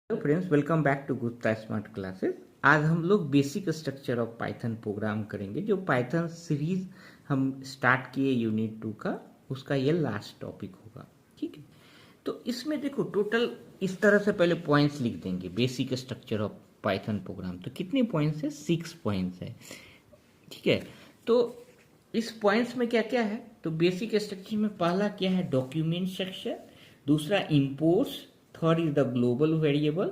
Hello friends, welcome back to Gupta smart classes. आज हम लोग basic structure of Python program करेंगे। जो पाइथन सीरीज हम स्टार्ट किए यूनिट 2 का, उसका ये लास्ट टॉपिक होगा। ठीक है, तो इसमें देखो टोटल इस तरह से पहले पॉइंट्स लिख देंगे। Basic structure of Python programme, तो कितने पॉइंट्स है? 6 पॉइंट्स है। ठीक है, तो इस पॉइंट्स में क्या क्या है? तो बेसिक स्ट्रक्चर में पहला क्या है? डॉक्यूमेंट सेक्शन, दूसरा imports, third is the global variable,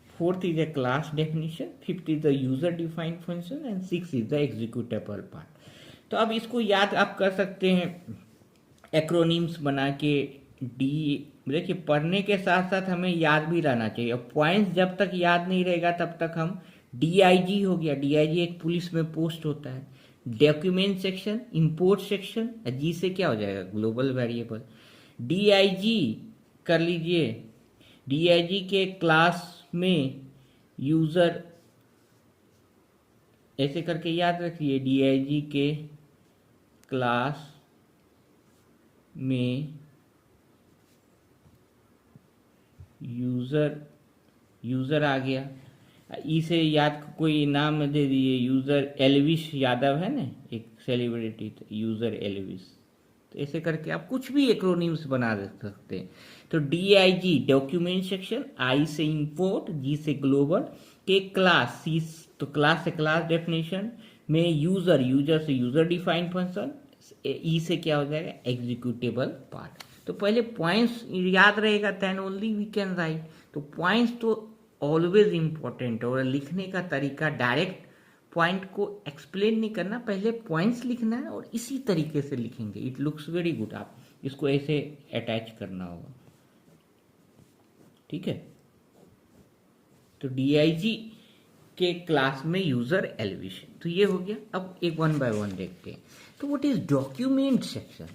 fourth is the class definition, fifth is the user defined function and six is the executable part. तो अब इसको याद आप कर सकते हैं एक्रोनिम्स बना के। डी देखिए, पढ़ने के साथ साथ हमें याद भी रहना चाहिए। अब पॉइंट्स जब तक याद नहीं रहेगा तब तक हम डीआईजी हो गया। डीआईजी एक पुलिस में पोस्ट होता है। डॉक्यूमेंट सेक्शन, इंपोर्ट सेक्शन, जी से क्या हो जाएगा? Global variable. डीआईजी कर लीजिए, डीआईजी के क्लास में यूजर, ऐसे करके याद रखिए। डीआईजी के क्लास में यूजर आ गया। इसे याद कोई नाम दे दिए, यूजर एलविश यादव है ना, एक सेलिब्रिटी, तो यूजर एलविश। तो ऐसे करके आप कुछ भी एक्रोनिम्स बना सकते हैं। तो डीआईजी डॉक्यूमेंट सेक्शन, आई से इंपोर्ट, जी से ग्लोबल, के क्लास, सी तो क्लास से क्लास डेफिनेशन, में यूजर से यूजर डिफाइंड फंक्शन, ई से क्या हो जाएगा? Executable part. तो पहले पॉइंट्स याद रहेगा, then only we can write. तो पॉइंट्स तो ऑलवेज इंपॉर्टेंट है, और लिखने का तरीका डायरेक्ट पॉइंट को एक्सप्लेन नहीं करना, पहले पॉइंट्स लिखना है और इसी तरीके से लिखेंगे। It looks very good. आप इसको ऐसे अटैच करना होगा। ठीक है, तो डीआईजी के क्लास में यूजर एलविश, तो ये हो गया। अब एक वन बाय वन देखते हैं। तो व्हाट इज डॉक्यूमेंट सेक्शन?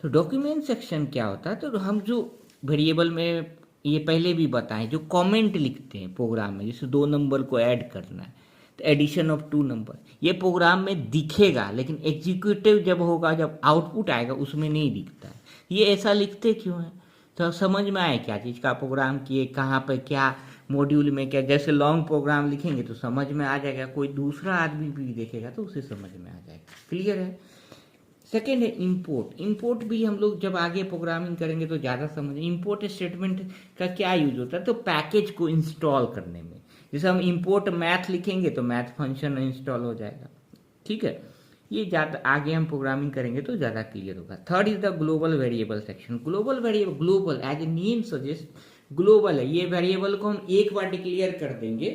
तो डॉक्यूमेंट सेक्शन क्या होता है? तो हम जो वेरिएबल में, ये पहले भी बताएं, जो कमेंट लिखते हैं प्रोग्राम में, जैसे 2 नंबर को ऐड करना है तो एडिशन ऑफ 2 नंबर, ये प्रोग्राम में दिखेगा, लेकिन एग्जीक्यूटिव जब होगा, जब आउटपुट आएगा, उसमें नहीं दिखता है। ये ऐसा लिखते क्यों है? तो समझ में आए क्या चीज़ का प्रोग्राम किए, कहाँ पर क्या मॉड्यूल में क्या। जैसे लॉन्ग प्रोग्राम लिखेंगे तो समझ में आ जाएगा, कोई दूसरा आदमी भी देखेगा तो उसे समझ में आ जाएगा। क्लियर है? सेकेंड है इंपोर्ट। इंपोर्ट भी हम लोग जब आगे प्रोग्रामिंग करेंगे तो ज़्यादा समझ। इंपोर्ट स्टेटमेंट का क्या यूज होता है? तो पैकेज को इंस्टॉल करने में। जैसे हम इंपोर्ट मैथ लिखेंगे तो मैथ फंक्शन इंस्टॉल हो जाएगा। ठीक है, ये ज़्यादा आगे हम प्रोग्रामिंग करेंगे तो ज़्यादा क्लियर होगा। Third is the global variable section. Global variable, global as a name suggest, ग्लोबल है। ये वेरिएबल को हम एक बार डिक्लेयर कर देंगे,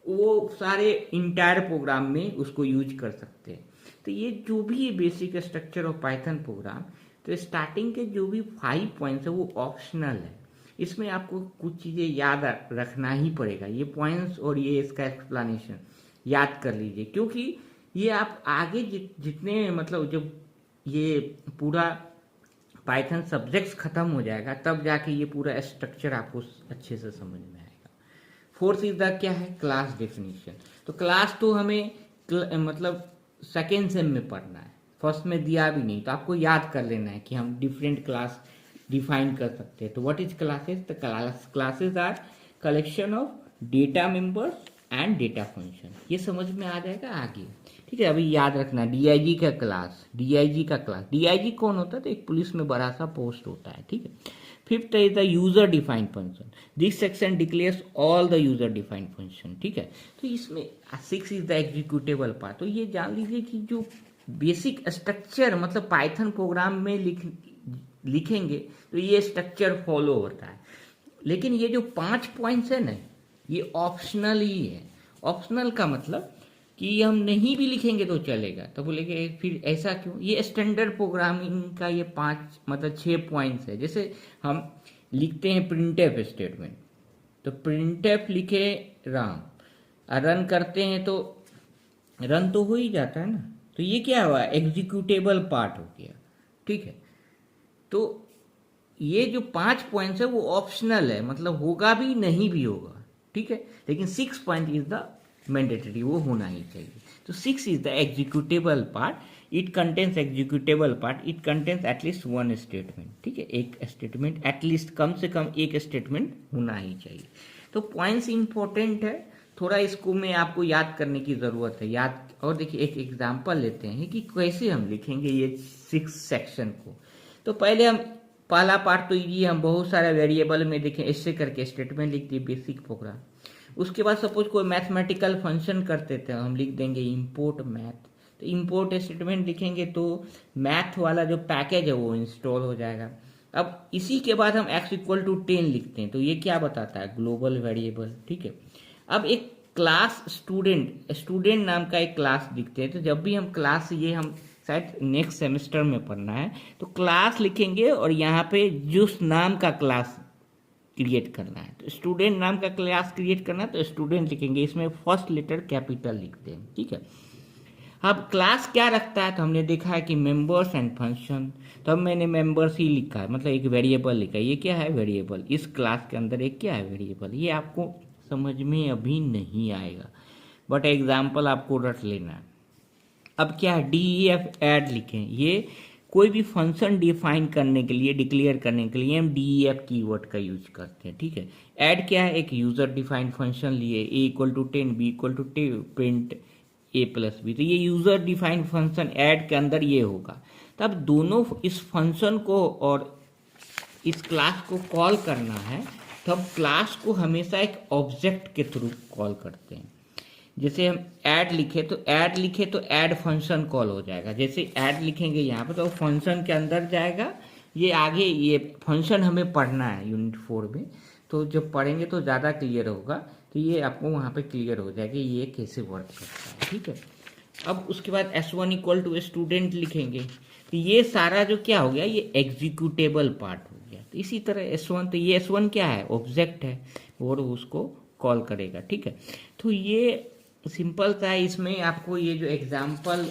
वो सारे इंटायर प्रोग्राम में उसको यूज कर सकते हैं। तो ये जो भी basic structure of Python programme, तो स्टार्टिंग के जो भी 5 पॉइंट्स है वो ऑप्शनल है। इसमें आपको कुछ चीज़ें याद रखना ही पड़ेगा। ये पॉइंट्स और ये इसका एक्सप्लेनेशन याद कर लीजिए, क्योंकि ये आप आगे जितने मतलब जब ये पूरा पाइथन सब्जेक्ट्स खत्म हो जाएगा तब जाके ये पूरा स्ट्रक्चर आपको अच्छे से समझ में आएगा। फोर्थ इज द क्या है? Class definition. तो क्लास तो हमें मतलब सेकेंड सेम में पढ़ना है, फर्स्ट में दिया भी नहीं, तो आपको याद कर लेना है कि हम डिफरेंट क्लास डिफाइन कर सकते हैं। तो what is classes? The classes are collection of data members and data function. ये समझ में आ जाएगा आगे। ठीक है, अभी याद रखना डीआईजी का क्लास, डीआईजी का क्लास। डीआईजी कौन होता है? तो एक पुलिस में बड़ा सा पोस्ट होता है। ठीक है, fifth is the user defined function. This section declares all the user defined function. ठीक है, तो इसमें 6 इज द एग्जीक्यूटेबल पार्ट। तो ये जान लीजिए कि जो बेसिक स्ट्रक्चर मतलब पाइथन प्रोग्राम में लिखेंगे तो ये स्ट्रक्चर फॉलो होता है। लेकिन ये जो 5 पॉइंट्स है ना, ये ऑप्शनल ही है। ऑप्शनल का मतलब कि हम नहीं भी लिखेंगे तो चलेगा। तो बोलेंगे फिर ऐसा क्यों? ये स्टैंडर्ड प्रोग्रामिंग का ये 5 मतलब 6 पॉइंट्स है। जैसे हम लिखते हैं प्रिंटफ स्टेटमेंट, तो प्रिंटफ लिखे रन करते हैं तो रन तो हो ही जाता है ना। तो ये क्या हुआ? एग्जीक्यूटेबल पार्ट हो गया। ठीक है, तो ये जो 5 पॉइंट्स है वो ऑप्शनल है, मतलब होगा भी नहीं भी होगा। ठीक है, लेकिन 6 पॉइंट इज द मैंडेटरी, वो होना ही चाहिए। तो 6 is the executable part. It contains executable part, it contains at least 1 statement. ठीक है, एक स्टेटमेंट एटलीस्ट, कम से कम एक स्टेटमेंट होना ही चाहिए। तो पॉइंट्स इंपॉर्टेंट है, थोड़ा इसको में आपको याद करने की ज़रूरत है। याद, और देखिए एक एग्जांपल लेते हैं कि कैसे हम लिखेंगे ये 6 सेक्शन को। तो पहले हम पहला पार्ट तो ये हम बहुत सारे वेरिएबल में देखें ऐसे करके स्टेटमेंट लिख दिए, बेसिक प्रोग्राम। उसके बाद सपोज कोई मैथमेटिकल फंक्शन करते थे, हम लिख देंगे इंपोर्ट मैथ। तो इंपोर्ट स्टेटमेंट लिखेंगे तो मैथ वाला जो पैकेज है वो इंस्टॉल हो जाएगा। अब इसी के बाद हम x=10 लिखते हैं, तो ये क्या बताता है, ग्लोबल वेरिएबल, ठीक है। अब एक क्लास स्टूडेंट नाम का एक क्लास लिखते हैं, तो जब भी हम क्लास, ये हम शायद नेक्स्ट सेमेस्टर में पढ़ना है, तो क्लास लिखेंगे और यहाँ पे जिस नाम का क्लास क्रिएट करना है, तो स्टूडेंट नाम का क्लास क्रिएट करना है तो स्टूडेंट लिखेंगे, इसमें फर्स्ट लेटर कैपिटल लिखते हैं, ठीक है। अब क्लास क्या रखता है, तो हमने देखा है कि मेंबर्स एंड फंक्शन, तो अब मैंने मेंबर्स ही लिखा है, मतलब एक वेरिएबल लिखा है। ये क्या है, वेरिएबल। इस क्लास के अंदर एक क्या है, वेरिएबल। ये आपको समझ में अभी नहीं आएगा, बट एग्जाम्पल आपको रट लेना है। अब क्या है, DEF ऐड लिखें। ये कोई भी फंक्शन डिफाइन करने के लिए, डिक्लेयर करने के लिए हम DEF कीवर्ड का यूज करते हैं, ठीक है। ऐड क्या है, एक यूजर डिफाइंड फंक्शन लिए, A=10 B=10 प्रिंट A+B, तो ये यूजर डिफाइंड फंक्शन ऐड के अंदर ये होगा। तब दोनों इस फंक्शन को और इस क्लास को कॉल करना है, तो हम क्लास को हमेशा एक ऑब्जेक्ट के थ्रू कॉल करते हैं। जैसे हम ऐड लिखे तो ऐड फंक्शन कॉल हो जाएगा। जैसे ऐड लिखेंगे यहाँ पे तो फंक्शन के अंदर जाएगा। ये आगे ये फंक्शन हमें पढ़ना है यूनिट 4 में, तो जब पढ़ेंगे तो ज़्यादा क्लियर होगा, तो ये आपको वहाँ पे क्लियर हो जाएगा ये कैसे वर्क करता है, ठीक है। अब उसके बाद S1 स्टूडेंट लिखेंगे, तो ये सारा जो क्या हो गया, ये एग्जीक्यूटेबल पार्ट हो गया। तो इसी तरह S1, तो ये S1 क्या है, ऑब्जेक्ट है और उसको कॉल करेगा, ठीक है। तो ये सिंपल सा है। इसमें आपको ये जो एग्जाम्पल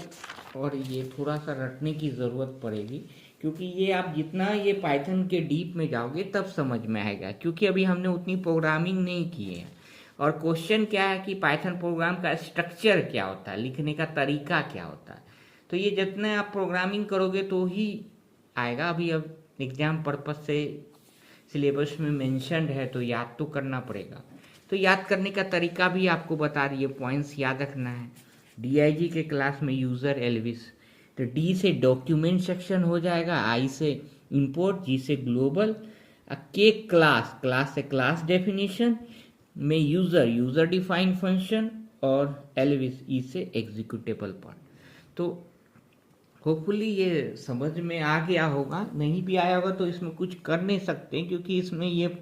और ये थोड़ा सा रटने की ज़रूरत पड़ेगी, क्योंकि ये आप जितना ये पाइथन के डीप में जाओगे तब समझ में आएगा, क्योंकि अभी हमने उतनी प्रोग्रामिंग नहीं की है। और क्वेश्चन क्या है कि पाइथन प्रोग्राम का स्ट्रक्चर क्या होता है, लिखने का तरीका क्या होता है, तो ये जितने आप प्रोग्रामिंग करोगे तो ही आएगा। अभी अब एग्जाम पर्पज से सिलेबस में मेंशन्ड है तो याद तो करना पड़ेगा। तो याद करने का तरीका भी आपको बता रही है, पॉइंट्स याद रखना है। DIG के क्लास में यूज़र एल्विस, तो D से डॉक्यूमेंट सेक्शन हो जाएगा, I से इंपोर्ट, G से ग्लोबल, के क्लास से क्लास डेफिनेशन में यूज़र डिफाइंड फंक्शन, और एल्विस E से एग्जीक्यूटेबल पार्ट। तो होपफुली ये समझ में आ गया होगा, नहीं भी आया होगा तो इसमें कुछ कर नहीं सकते, क्योंकि इसमें ये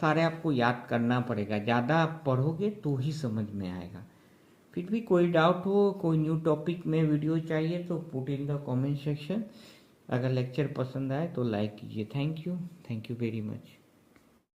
सारे आपको याद करना पड़ेगा। ज़्यादा आप पढ़ोगे तो ही समझ में आएगा। फिर भी कोई डाउट हो, कोई न्यू टॉपिक में वीडियो चाहिए तो put in the comment section. अगर लेक्चर पसंद आए तो लाइक कीजिए। Thank you very much.